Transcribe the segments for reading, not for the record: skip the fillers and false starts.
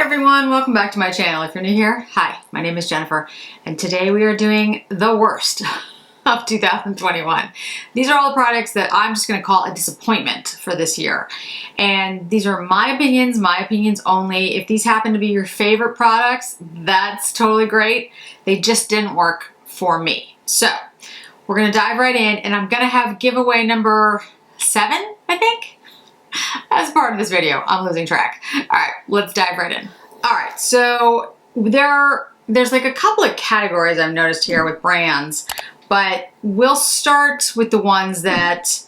everyone, welcome back to my channel. If you're new here, hi, my name is Jennifer, and today we are doing the worst of 2021. These are all the products that I'm just gonna call a disappointment for this year. And these are my opinions only. If these happen to be your favorite products, that's totally great. They just didn't work for me. So we're gonna dive right in, and I'm gonna have giveaway number 7, I think, as part of this video. I'm losing track. All right, let's dive right in. All right, so there's like a couple of categories I've noticed here with brands, but we'll start with the ones that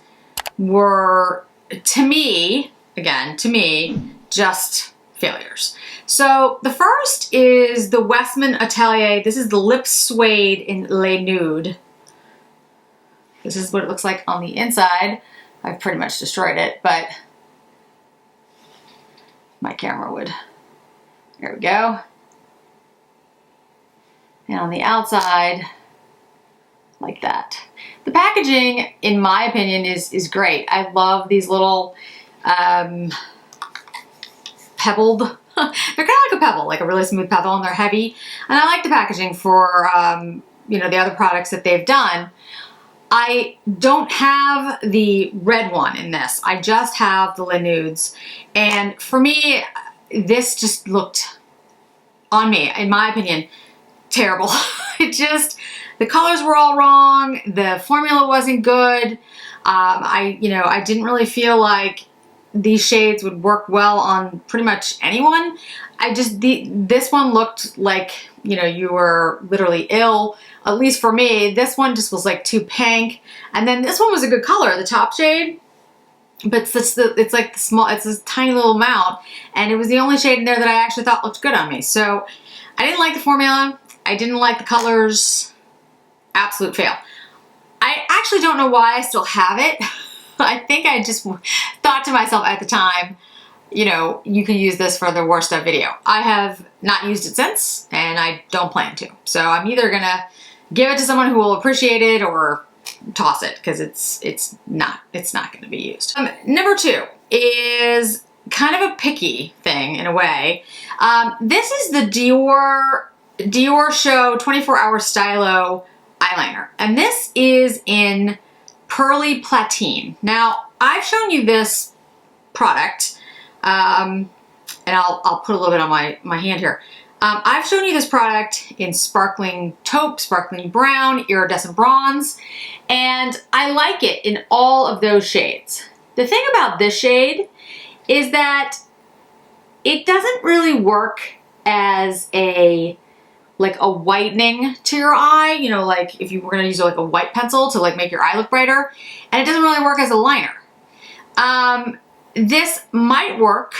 were, to me, just failures. So the first is the Westman Atelier. This is the lip suede in Le Nude. This is what it looks like on the inside. I've pretty much destroyed it, but my camera would. There we go. And on the outside, like that. The packaging, in my opinion, is great. I love these little pebbled, they're kind of like a pebble, like a really smooth pebble, and they're heavy. And I like the packaging for, you know, the other products that they've done. I don't have the red one in this. I just have the Le Nudes. And for me, this just looked, on me, in my opinion, terrible. The colors were all wrong. The formula wasn't good. I didn't really feel like these shades would work well on pretty much anyone. This one looked like, you know, you were literally ill. At least for me, this one just was like too pink. And then this one was a good color, the top shade. But it's like the small, it's this tiny little amount. And it was the only shade in there that I actually thought looked good on me. So I didn't like the formula. I didn't like the colors. Absolute fail. I actually don't know why I still have it. I think I just thought to myself at the time, you know, you can use this for the worst of video. I have not used it since, and I don't plan to. So I'm either gonna give it to someone who will appreciate it or toss it, because it's not gonna be used. Number 2 is kind of a picky thing in a way. This is the Dior Show 24-Hour Stylo eyeliner, and this is in Pearly Platine. Now, I've shown you this product, and I'll put a little bit on my hand here. I've shown you this product in Sparkling Taupe, Sparkling Brown, Iridescent Bronze, and I like it in all of those shades. The thing about this shade is that it doesn't really work as a whitening to your eye, you know, like if you were gonna use like a white pencil to like make your eye look brighter, and it doesn't really work as a liner. This might work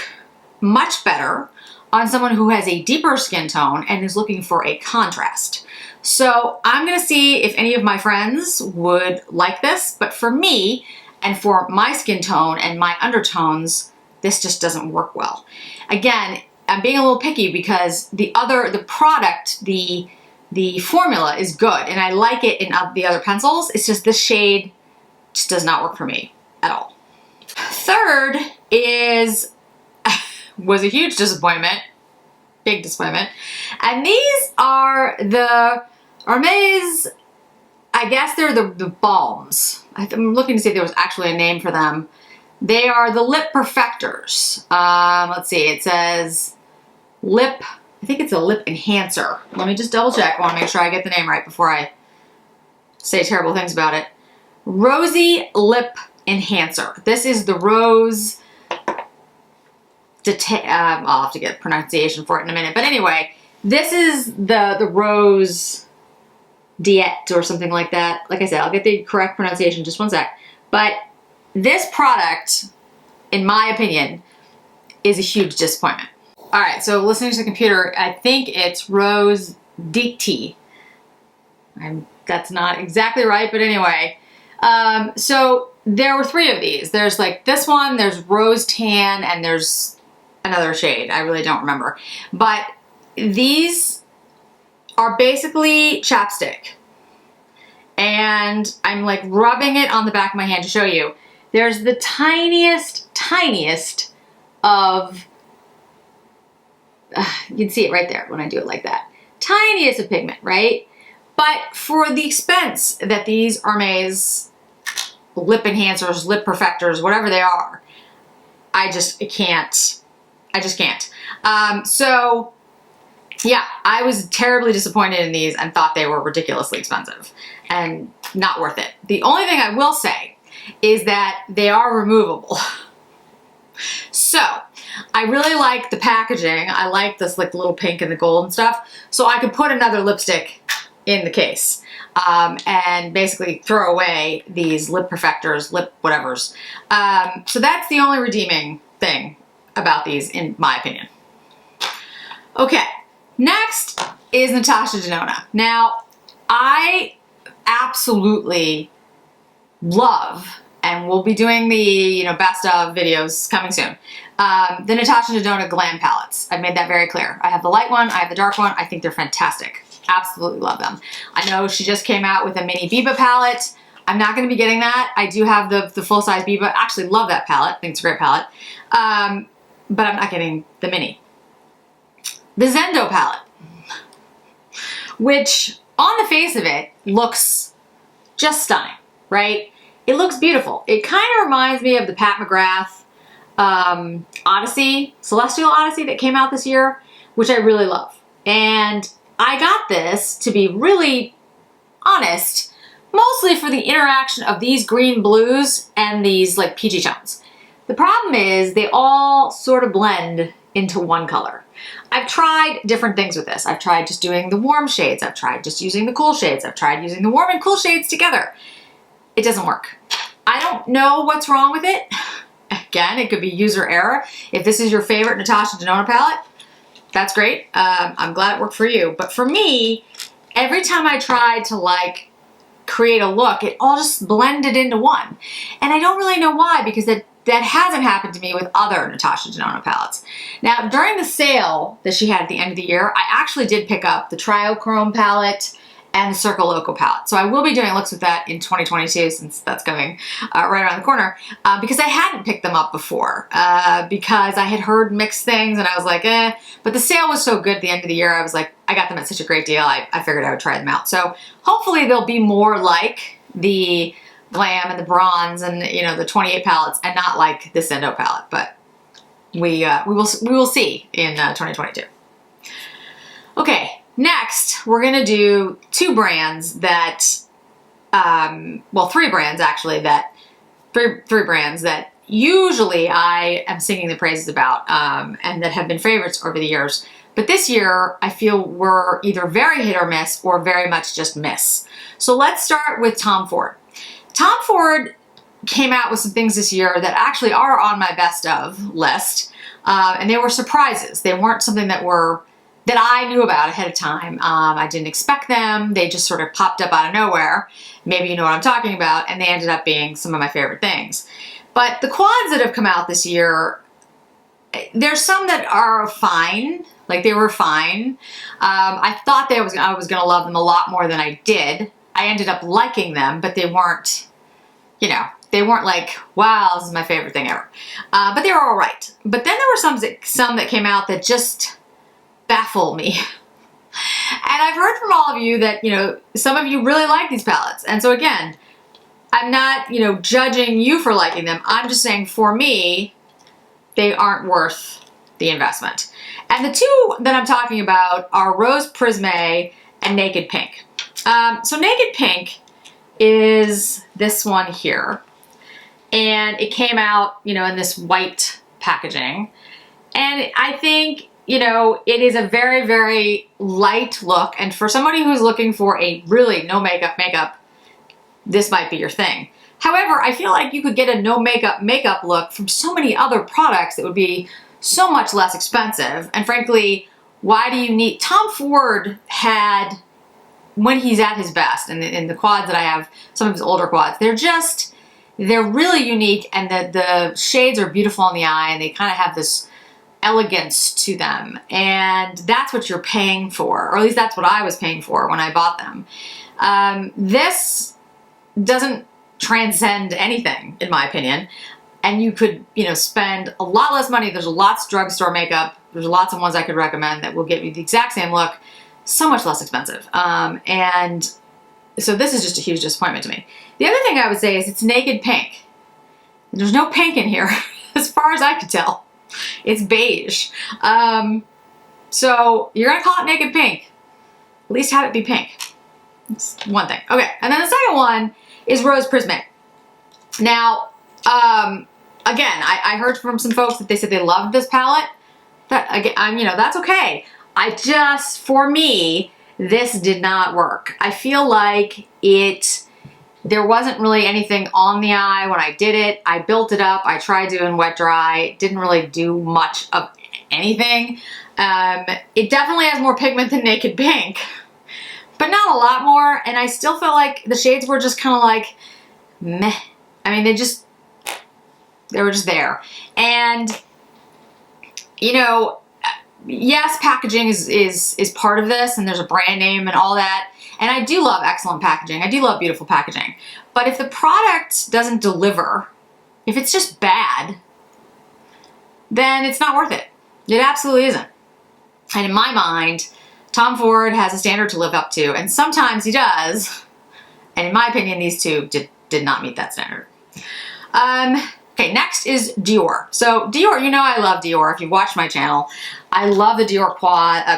much better on someone who has a deeper skin tone and is looking for a contrast. So I'm gonna see if any of my friends would like this, but for me, and for my skin tone and my undertones, this just doesn't work well. Again, I'm being a little picky because the product, the formula is good, and I like it in the other pencils. It's just this shade just does not work for me at all. Third was a huge disappointment, big disappointment, and these are the Hermes. I guess they're the balms. I'm looking to see if there was actually a name for them. They are the lip perfectors. Let's see, it says lip, I think it's a lip enhancer. Let me just double check. I want to make sure I get the name right before I say terrible things about it. Rosy Lip Enhancer. This is the rose, I'll have to get pronunciation for it in a minute. But anyway, this is the rose diet or something like that. Like I said, I'll get the correct pronunciation, just one sec. But this product, in my opinion, is a huge disappointment. All right, so listening to the computer, I think it's Rose Dicty. That's not exactly right, but anyway. So there were 3 of these. There's like this one, there's Rose Tan, and there's another shade. I really don't remember. But these are basically chapstick. And I'm like rubbing it on the back of my hand to show you. There's the tiniest of you can see it right there when I do it like that. Tiniest of pigment, right? But for the expense that these Hermes lip enhancers, lip perfectors, whatever they are, I just can't. I just can't. So yeah, I was terribly disappointed in these and thought they were ridiculously expensive and not worth it. The only thing I will say is that they are removable. So I really like the packaging. I like this like little pink and the gold and stuff. So I could put another lipstick in the case and basically throw away these lip perfectors, lip whatevers. So that's the only redeeming thing about these, in my opinion. Okay, next is Natasha Denona. Now, I absolutely love, and we'll be doing the best of videos coming soon, the Natasha Denona Glam palettes. I've made that very clear. I have the light one, I have the dark one. I think they're fantastic. Absolutely love them. I know she just came out with a mini Biba palette. I'm not going to be getting that. I do have the full-size Biba. Actually love that palette. I think it's a great palette. But I'm not getting the mini. The Zendo palette, which on the face of it looks just stunning, right? It looks beautiful. It kind of reminds me of the Pat McGrath Odyssey, Celestial Odyssey that came out this year, which I really love. And I got this, to be really honest, mostly for the interaction of these green blues and these like peachy tones. The problem is they all sort of blend into one color. I've tried different things with this. I've tried just doing the warm shades. I've tried just using the cool shades. I've tried using the warm and cool shades together. It doesn't work. I don't know what's wrong with it. Again, it could be user error. If this is your favorite Natasha Denona palette, that's great. I'm glad it worked for you. But for me, every time I tried to like create a look, it all just blended into one. And I don't really know why, because that hasn't happened to me with other Natasha Denona palettes. Now, during the sale that she had at the end of the year, I actually did pick up the Triochrome palette and the Circle Loco palette. So I will be doing looks with that in 2022, since that's coming right around the corner, because I hadn't picked them up before, because I had heard mixed things and I was like, eh. But the sale was so good at the end of the year, I was like, I got them at such a great deal, I figured I would try them out. So hopefully they'll be more like the Glam and the Bronze and the 28 palettes, and not like the Zendo palette. But we will see in 2022. Okay, next we're gonna do two brands that, well, three brands actually, three brands that usually I am singing the praises about, and that have been favorites over the years. But this year I feel were either very hit or miss, or very much just miss. So let's start with Tom Ford. Tom Ford came out with some things this year that actually are on my best of list, and they were surprises. They weren't something that I knew about ahead of time. I didn't expect them. They just sort of popped up out of nowhere. Maybe you know what I'm talking about, and they ended up being some of my favorite things. But the quads that have come out this year, there's some that are fine. Like, they were fine. I thought I was gonna love them a lot more than I did. I ended up liking them, but they weren't, they weren't like, wow, this is my favorite thing ever. But they were all right. But then there were some that came out that just baffle me. And I've heard from all of you that, some of you really like these palettes. And so again, I'm not, judging you for liking them. I'm just saying, for me, they aren't worth the investment. And the two that I'm talking about are Rose Prisme and Naked Pink. So Naked Pink is this one here. And it came out, in this white packaging. And I think, it is a very, very light look. And for somebody who's looking for a really no makeup, this might be your thing. However, I feel like you could get a no makeup look from so many other products that would be so much less expensive. And frankly, why do you need... Tom Ford had, when he's at his best, and in the quads that I have, some of his older quads, they're really unique, and the shades are beautiful in the eye, and they kind of have this elegance to them, and that's what you're paying for, or at least that's what I was paying for when I bought them. This doesn't transcend anything, in my opinion, and you could, spend a lot less money. There's lots of drugstore makeup there's lots of ones I could recommend that will give you the exact same look, so much less expensive. And so this is just a huge disappointment to me. The other thing I would say is it's naked pink. There's no pink in here, as far as I could tell. It's beige. So you're gonna call it naked pink. At least have it be pink. That's one thing. Okay, and then the second one is Rose Prismatic. Now, again, I heard from some folks that they said they loved this palette. That again, you know, that's okay. For me, this did not work. I feel like there wasn't really anything on the eye when I did it. I built it up. I tried doing wet dry. Didn't really do much of anything. It definitely has more pigment than Naked Pink, but not a lot more. And I still felt like the shades were just kind of like meh. I mean, they were just there. And, you know, yes, packaging is part of this, and there's a brand name and all that. And I do love excellent packaging. I do love beautiful packaging. But if the product doesn't deliver, if it's just bad, then it's not worth it. It absolutely isn't. And in my mind, Tom Ford has a standard to live up to, and sometimes he does. And in my opinion, these two did not meet that standard. Okay, next is Dior. So Dior, you know I love Dior. If you've watched my channel, I love the Dior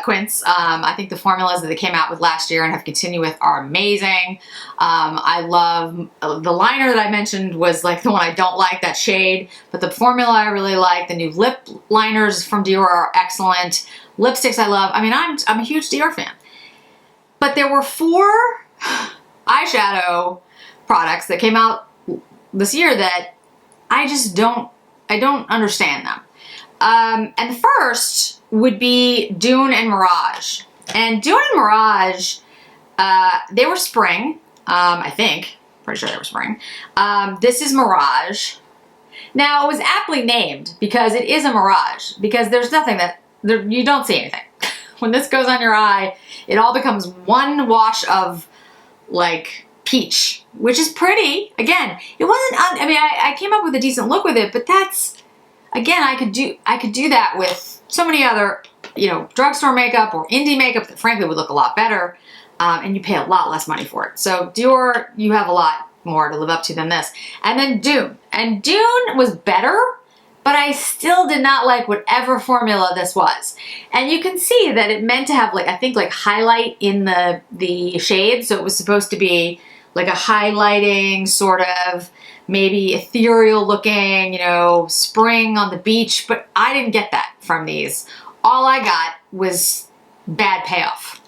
quints. I think the formulas that they came out with last year and have continued with are amazing. I love the liner that I mentioned was like the one I don't like, that shade, but the formula I really like. The new lip liners from Dior are excellent. Lipsticks I love. I mean, I'm a huge Dior fan. But there were 4 eyeshadow products that came out this year that I don't understand them. And the first would be Dune and Mirage. And Dune and Mirage, they were spring, I think. Pretty sure they were spring. This is Mirage. Now, it was aptly named because it is a mirage, because there's nothing you don't see anything. When this goes on your eye, it all becomes one wash of, like, peach, which is pretty. Again, it wasn't, I mean, I came up with a decent look with it, but that's, again, I could do that with so many other, you know, drugstore makeup or indie makeup that frankly would look a lot better, and you pay a lot less money for it. So Dior, you have a lot more to live up to than this. And then Dune. And Dune was better, but I still did not like whatever formula this was. And you can see that it meant to have, like, I think, like, highlight in the shade. So it was supposed to be like a highlighting sort of maybe ethereal looking, you know, spring on the beach, but I didn't get that from these. All I got was bad payoff,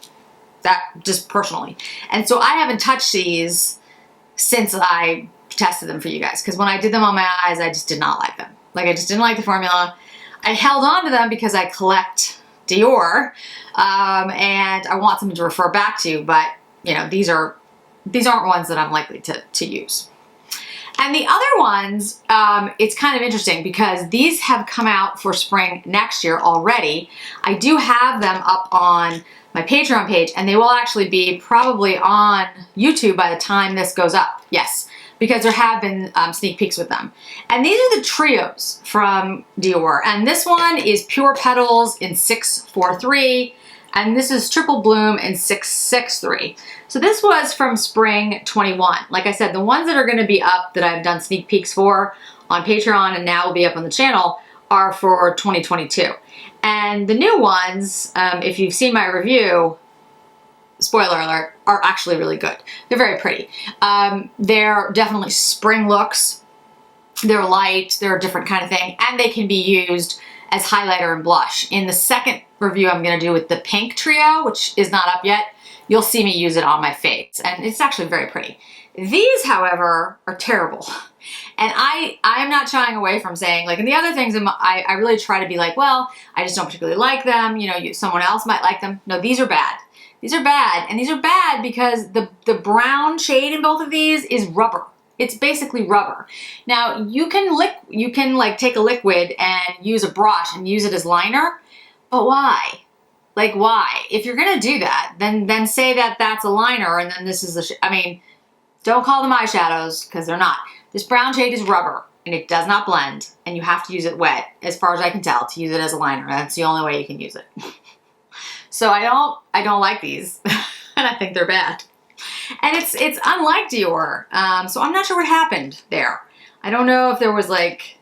that just personally. And so I haven't touched these since I tested them for you guys, because when I did them on my eyes, I just did not like them. Like, I just didn't like the formula. I held on to them because I collect Dior, and I want something to refer back to, but, you know, these aren't ones that I'm likely to use. And the other ones, it's kind of interesting because these have come out for spring next year already. I do have them up on my Patreon page, and they will actually be probably on YouTube by the time this goes up. Yes, because there have been sneak peeks with them. And these are the trios from Dior. And this one is Pure Petals in 643. And this is Triple Bloom in 663. So this was from spring 21. Like I said, the ones that are going to be up that I've done sneak peeks for on Patreon and now will be up on the channel are for 2022. And the new ones, if you've seen my review, spoiler alert, are actually really good. They're very pretty. They're definitely spring looks. They're light. They're a different kind of thing. And they can be used as highlighter and blush. In the second review I'm going to do with the pink trio, which is not up yet, you'll see me use it on my face. And it's actually very pretty. These, however, are terrible. And I am not shying away from saying, like, and the other things, I really try to be like, well, I just don't particularly like them. You know, someone else might like them. No, these are bad. These are bad. And these are bad because the brown shade in both of these is rubber. It's basically rubber. Now, you can like take a liquid and use a brush and use it as liner, but why? Like, why? If you're gonna do that, then say that that's a liner and then this is I mean, don't call them eyeshadows because they're not. This brown shade is rubber. and it does not blend, and you have to use it wet, as far as I can tell, to use it as a liner. That's the only way you can use it. So I don't like these, and I think they're bad. And it's unlike Dior, so I'm not sure what happened there. I don't know if there was like,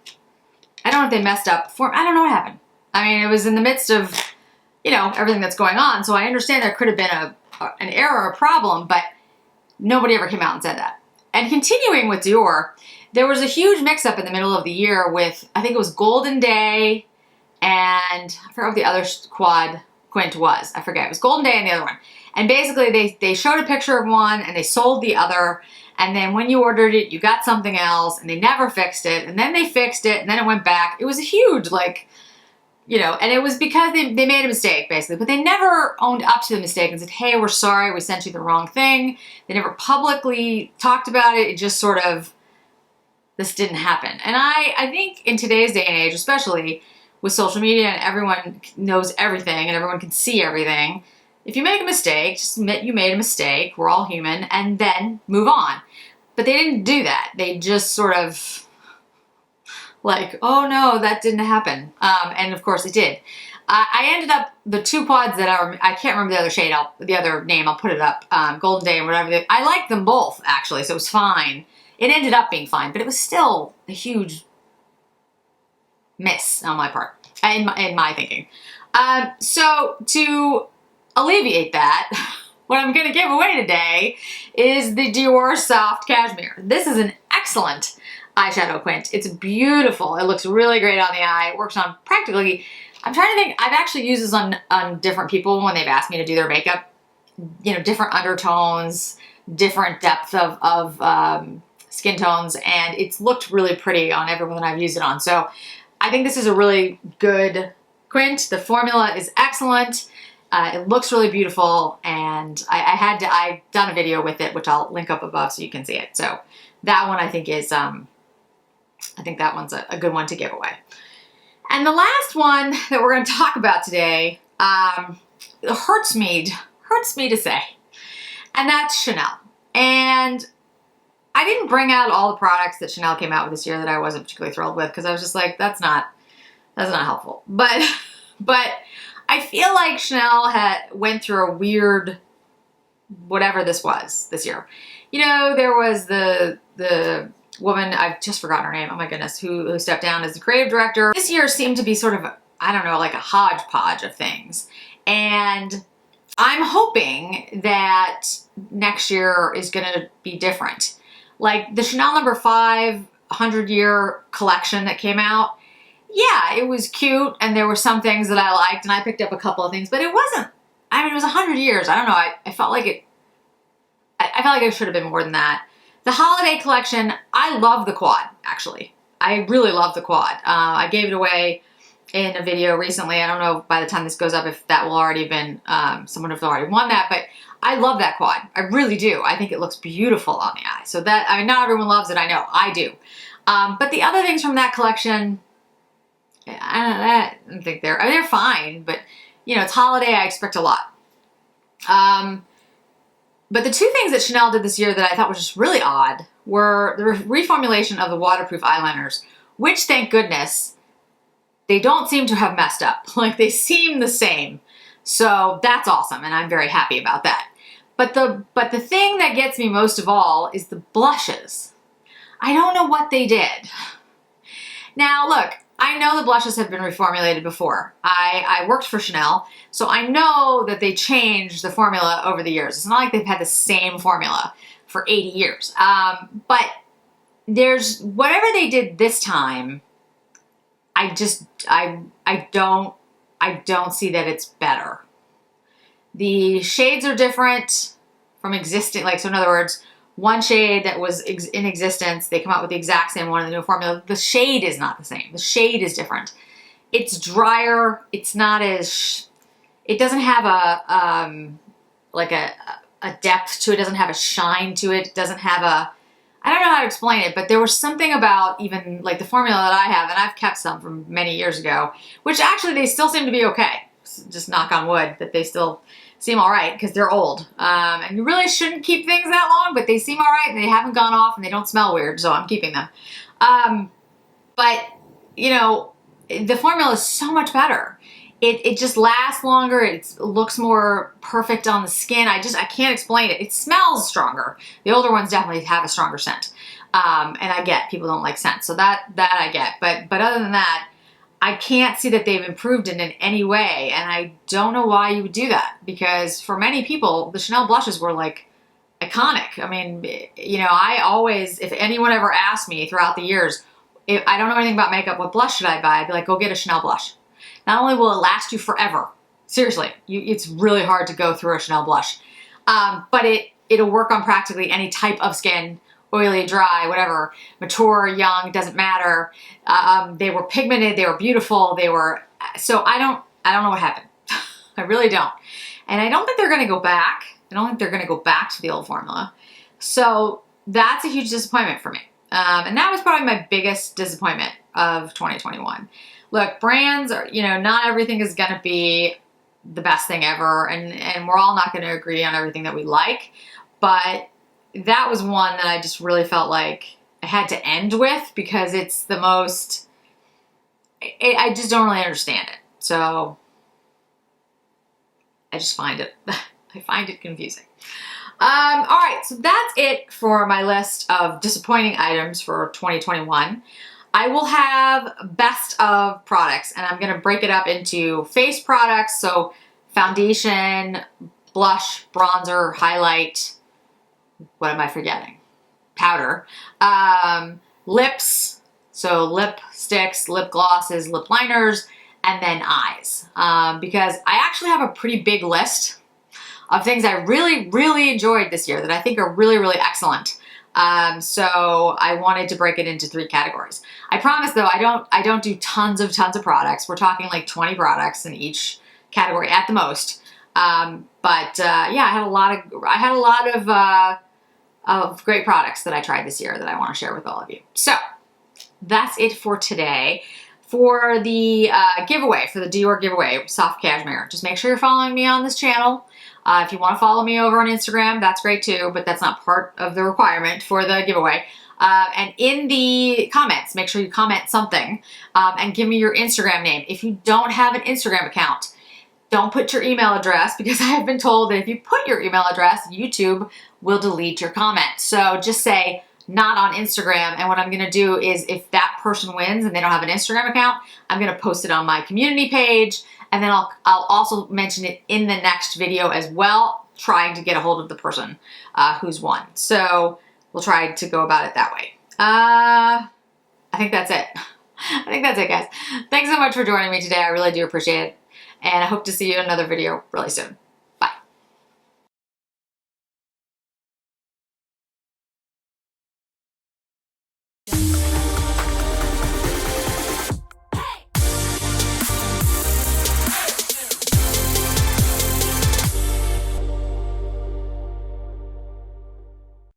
I don't know if they messed up. I don't know what happened. I mean, it was in the midst of, you know, everything that's going on, so I understand there could have been an error, a problem, but nobody ever came out and said that. And continuing with Dior, there was a huge mix-up in the middle of the year with, I think it was Golden Day, and I forgot what the other quint was. I forget. It was Golden Day and the other one. And basically, they showed a picture of one, and they sold the other, and then when you ordered it, you got something else, and they never fixed it, and then they fixed it, and then it went back. It was a huge, like, you know, and it was because they made a mistake, basically. But they never owned up to the mistake and said, hey, we're sorry, we sent you the wrong thing. They never publicly talked about it. It just sort of, this didn't happen. And I think in today's day and age, especially with social media and everyone knows everything and everyone can see everything, if you make a mistake, just admit you made a mistake. We're all human, and then move on. But they didn't do that. They just sort of like, oh no, that didn't happen. And of course it did. I ended up, the two quads that I can't remember the other shade, the other name, I'll put it up, Golden Day and whatever. I liked them both, actually, so it was fine. It ended up being fine, but it was still a huge miss on my part, in my thinking. So to alleviate that, what I'm going to give away today is the Dior Soft Cashmere. This is an excellent eyeshadow quint. It's beautiful. It looks really great on the eye. It works on practically, I'm trying to think, I've actually used this on different people when they've asked me to do their makeup. You know, different undertones, different depth of skin tones, and it's looked really pretty on everyone that I've used it on. So I think this is a really good quint. The formula is excellent. It looks really beautiful, and I've done a video with it, which I'll link up above so you can see it. So that one I think is, I think that one's a good one to give away. And the last one that we're going to talk about today, it hurts me to say, and that's Chanel. And I didn't bring out all the products that Chanel came out with this year that I wasn't particularly thrilled with, because I was just like, that's not helpful. But I feel like Chanel went through a weird, whatever this was this year. You know, there was the woman, I've just forgotten her name, oh my goodness, who stepped down as the creative director. This year seemed to be sort of, I don't know, like a hodgepodge of things. And I'm hoping that next year is going to be different. Like the Chanel No. 5 100-year collection that came out, yeah, it was cute, and there were some things that I liked, and I picked up a couple of things, but it wasn't, I mean, it was 100 years. I don't know, I felt like it should have been more than that. The holiday collection, I love the quad, actually. I really love the quad. I gave it away in a video recently. I don't know by the time this goes up if that will already have been, someone has already won that, but I love that quad. I really do. I think it looks beautiful on the eye. So that, I mean, not everyone loves it, I know. I do. But the other things from that collection, I don't think they're fine, but you know, it's holiday, I expect a lot. But the two things that Chanel did this year that I thought was just really odd were the reformulation of the waterproof eyeliners, which, thank goodness, they don't seem to have messed up. Like, they seem the same. So that's awesome, and I'm very happy about that. But the thing that gets me most of all is the blushes. I don't know what they did. Now, look, I know the blushes have been reformulated before. I worked for Chanel, so I know that they changed the formula over the years. It's not like they've had the same formula for 80 years. But there's, whatever they did this time, I don't see that it's better. The shades are different from existing, like, so in other words, one shade that was in existence, they come out with the exact same one in the new formula. The shade is not the same. The shade is different. It's drier. It's not as, it doesn't have a depth to it. It doesn't have a shine to it. It doesn't have a, I don't know how to explain it, but there was something about even like the formula that I have, and I've kept some from many years ago, which actually they still seem to be okay. Just knock on wood that they still seem all right because they're old. And you really shouldn't keep things that long, but they seem all right and they haven't gone off and they don't smell weird, so I'm keeping them. But, you know, the formula is so much better. It just lasts longer. It looks more perfect on the skin. I can't explain it. It smells stronger. The older ones definitely have a stronger scent. And I get people don't like scent. So that I get. But other than that, I can't see that they've improved it in any way. And I don't know why you would do that. Because for many people, the Chanel blushes were like iconic. I mean, you know, I always, if anyone ever asked me throughout the years, if I don't know anything about makeup, what blush should I buy? I'd be like, go get a Chanel blush. Not only will it last you forever, seriously, it's really hard to go through a Chanel blush, but it'll work on practically any type of skin, oily, dry, whatever, mature, young, doesn't matter. They were pigmented, they were beautiful, so I don't know what happened. I really don't. And I don't think they're gonna go back. I don't think they're gonna go back to the old formula. So that's a huge disappointment for me. And that was probably my biggest disappointment of 2021. Look, brands are, you know, not everything is going to be the best thing ever. And we're all not going to agree on everything that we like. But that was one that I just really felt like I had to end with because it's the most, I just don't really understand it. So I just find it, I find it confusing. All right, so that's it for my list of disappointing items for 2021. I will have best of products, and I'm going to break it up into face products, so foundation, blush, bronzer, highlight, what am I forgetting? Powder. Lips, so lipsticks, lip glosses, lip liners, and then eyes. Because I actually have a pretty big list of things I really, really enjoyed this year that I think are really, really excellent. So I wanted to break it into 3 categories. I promise though, I don't do tons of products. We're talking like 20 products in each category at the most. Yeah, I had a lot of great products that I tried this year that I want to share with all of you. So that's it for today. For the giveaway, for the Dior giveaway, Soft Cashmere, just make sure you're following me on this channel. If you want to follow me over on Instagram, that's great too, but that's not part of the requirement for the giveaway. And in the comments, make sure you comment something and give me your Instagram name. If you don't have an Instagram account, don't put your email address because I have been told that if you put your email address, YouTube will delete your comment. So just say not on Instagram. And what I'm going to do is if that person wins and they don't have an Instagram account, I'm going to post it on my community page. And then I'll also mention it in the next video as well, trying to get a hold of the person who's won. So we'll try to go about it that way. I think that's it. I think that's it, guys. Thanks so much for joining me today. I really do appreciate it. And I hope to see you in another video really soon.